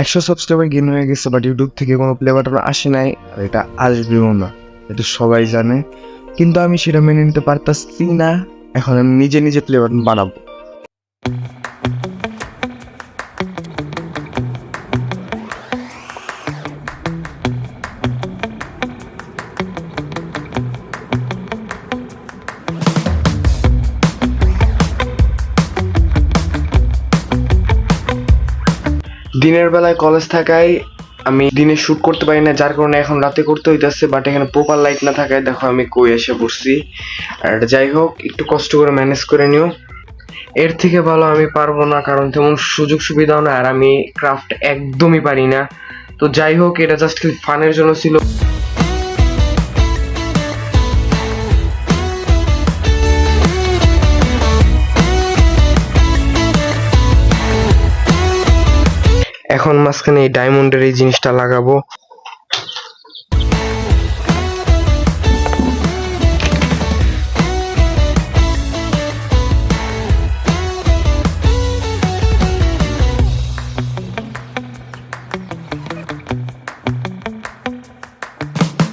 100 subscriber gain হয়ে গেছে, but YouTube থেকে কোনো প্লে বাটন আসে নাই, আর এটা আসবেও না, এটা সবাই জানে। কিন্তু আমি সেটা মেনে নিতে পারতাছি না। এখন আমি নিজে নিজে প্লে বাটন বানাবো। দিনের বেলায় কলেজ থাকায় আমি দিনে শুট করতে পারি না, যার কারণে এখন রাতে করতে হইতেছে। বাট এখানে প্রপার লাইট না থাকায় দেখো আমি কই এসে পড়ছি। আর যাই হোক, একটু কষ্ট করে ম্যানেজ করে নিও। এর থেকে ভালো আমি পারবো না, কারণ তেমন সুযোগ সুবিধাও না, আর আমি ক্রাফট একদমই পারি না। তো যাই হোক, এটা জাস্ট ফানের জন্য ছিল। এখন মাঝখানে এই ডায়মন্ডের এই জিনিসটা লাগাবো।